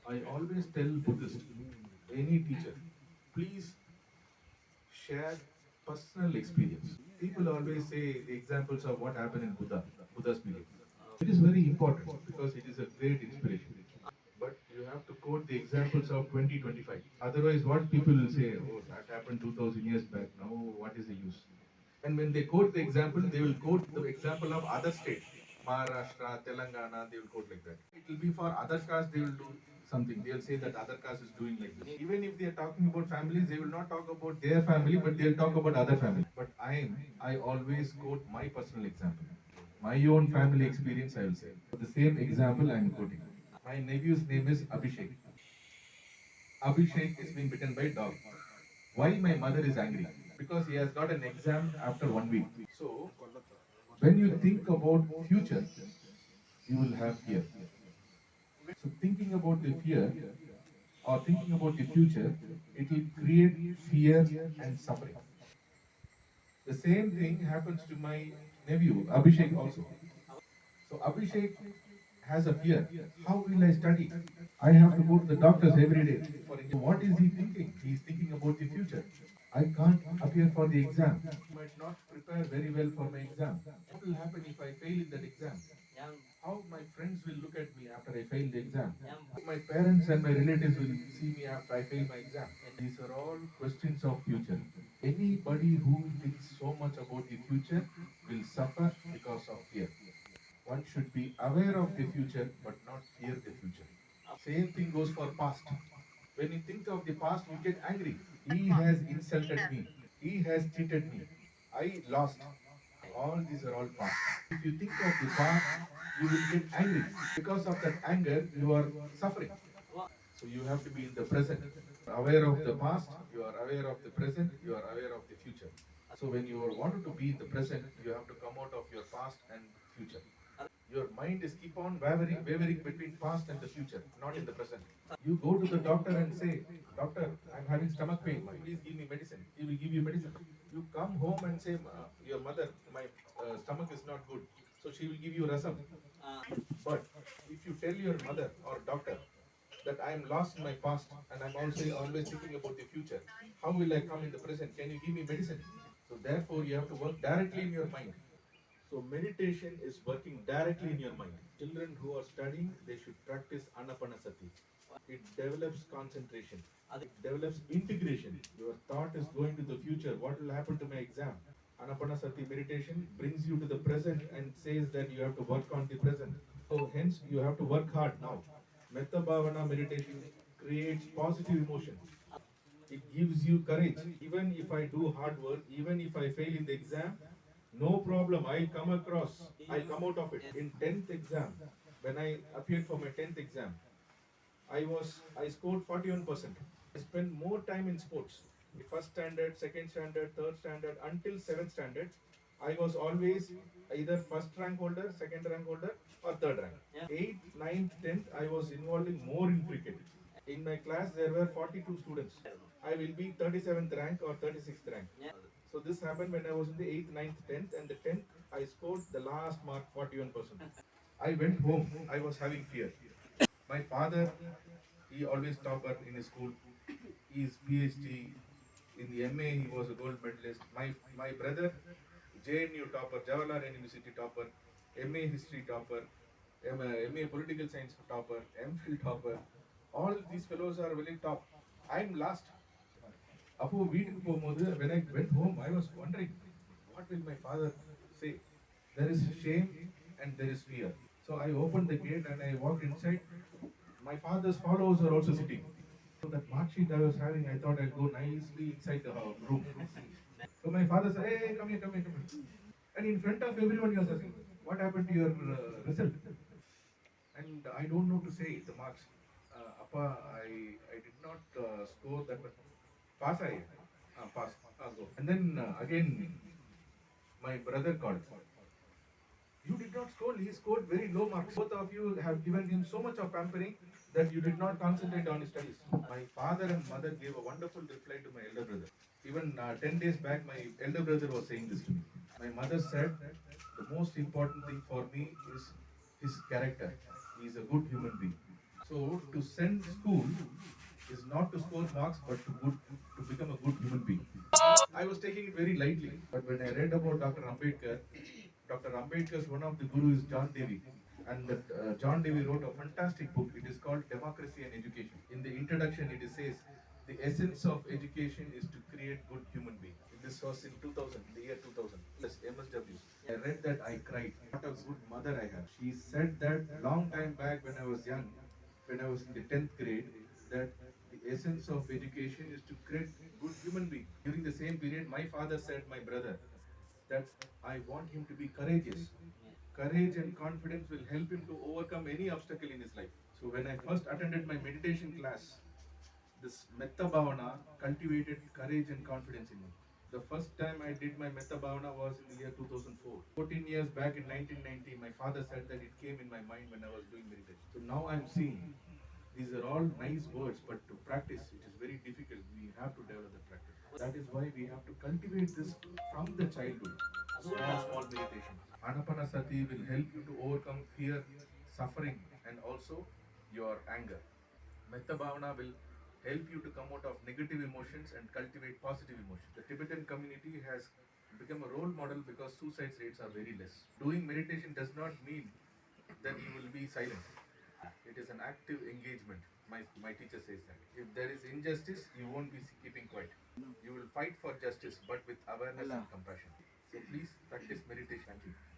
I always tell Buddhist, any teacher, please share personal experience. People always say the examples of what happened in Buddha's period. It is very important because it is a great inspiration. But you have to quote the examples of 2025. Otherwise, what people will say, oh, that happened 2000 years back. Now, what is the use? And when they quote the example, they will quote the example of other states, Maharashtra, Telangana, they will quote like that. It will be for other castes, they will do something. They will say that other caste is doing like this. Even if they are talking about families, they will not talk about their family, but they will talk about other family. But I always quote my personal example. My own family experience, I will say. For the same example, I am quoting. My nephew's name is Abhishek. Abhishek is being bitten by dog. Why my mother is angry? Because he has got an exam after 1 week. So when you think about future, you will have fear. So thinking about the fear or thinking about the future, it will create fear and suffering. The same thing happens to my nephew Abhishek also. So Abhishek has a fear. How will I study? I have to go to the doctors every day. So what is he thinking? He is thinking about the future. I can't appear for the exam. I might not prepare very well for my exam. What will happen if I fail in that exam? How my friends will look at me after I fail the exam? My parents and my relatives will see me after I fail my exam. These are all questions of future. Anybody who thinks so much about the future will suffer because of fear. One should be aware of the future but not fear the future. Same thing goes for past. When you think of the past, you get angry. He has insulted me. He has cheated me. I lost. All these are all past. If you think of the past, you will get angry. Because of that anger, you are suffering. So you have to be in the present. Aware of the past, you are aware of the present, you are aware of the future. So when you wanted to be in the present, you have to come out of your past and future. Your mind is keep on wavering between past and the future, not in the present. You go to the doctor and say, Doctor, I'm having stomach pain. Please give me medicine. He will give you medicine. You come home and say, your mother, my stomach is not good. So she will give you rasam. But if you tell your mother or doctor that I am lost in my past and I'm also always thinking about the future, how will I come in the present? Can you give me medicine? So therefore, you have to work directly in your mind. So meditation is working directly in your mind. Children who are studying, they should practice anapanasati. It develops concentration. It develops integration. Your thought is going to the future. What will happen to my exam? Anapanasati meditation brings you to the present and says that you have to work on the present. So hence you have to work hard now. Metta Bhavana meditation creates positive emotion. It gives you courage. Even if I do hard work, even if I fail in the exam, no problem. I'll come across. I'll come out of it. In 10th exam, when I appeared for my 10th exam, I scored 41%. I spent more time in sports. First standard, second standard, third standard, until seventh standard, I was always either first rank holder, second rank holder, or third rank. Eighth, ninth, 10th, I was involving more in cricket. In my class, there were 42 students. I will be 37th rank or 36th rank. So this happened when I was in the 8th, ninth, 10th, and the 10th, I scored the last mark 41%. I went home. I was having fear. My father, he always topper in his school. He's PhD. In the MA, he was a gold medalist. My brother, JNU topper, Jawaharlal University topper, MA history topper, MA political science topper, MPhil topper. All these fellows are very top. I'm last. அப்போ வீட்டுக்கு போகும்போது when I went home, I was wondering, what will my father say? There is shame and there is fear. So I opened the gate and I walked inside. My father's followers are also sitting. So that mark sheet I was having, I thought I'd go nicely inside the room. So my father said, hey, come here, come here, come here. And in front of everyone, he was asking, what happened to your result? And I don't know to say the marks. Appa, I did not score that much. Pass I, pass, go. And then again, my brother called. You did not score. He scored very low marks. Both of you have given him so much of pampering that you did not concentrate on his studies. My father and mother gave a wonderful reply to my elder brother. Even 10 days back, my elder brother was saying this to me. My mother said, the most important thing for me is his character. He is a good human being. So to send school is not to score marks, but to become a good human being. I was taking it very lightly, but when I read about Dr. Ambedkar's one of the gurus is John Devi, and that John Devi wrote a fantastic book. It is called Democracy and Education. In the introduction, it says the essence of education is to create good human beings. This was in 2000, the year 2000. Yes, MSW. I read that, I cried. What a good mother I have. She said that long time back when I was young, when I was in the 10th grade, that the essence of education is to create good human being. During the same period, my father said, my brother, that I want him to be courageous. Courage and confidence will help him to overcome any obstacle in his life. So when I first attended my meditation class, this Metta Bhavana cultivated courage and confidence in me. The first time I did my Metta Bhavana was in the year 2004. 14 years back in 1990, my father said that it came in my mind when I was doing meditation. So now I'm seeing these are all nice words, but to practice it is very difficult. We have to develop the practice. That is why we have to cultivate this from the childhood. Small meditation. Anapanasati will help you to overcome fear, suffering, and also your anger. Metta Bhavana will help you to come out of negative emotions and cultivate positive emotions. The Tibetan community has become a role model because suicide rates are very less. Doing meditation does not mean that you will be silent. It is an active engagement. My teacher says that. If there is injustice, you won't be keeping quiet. You will fight for justice, but with awareness and compassion. So please practice meditation. Thank you.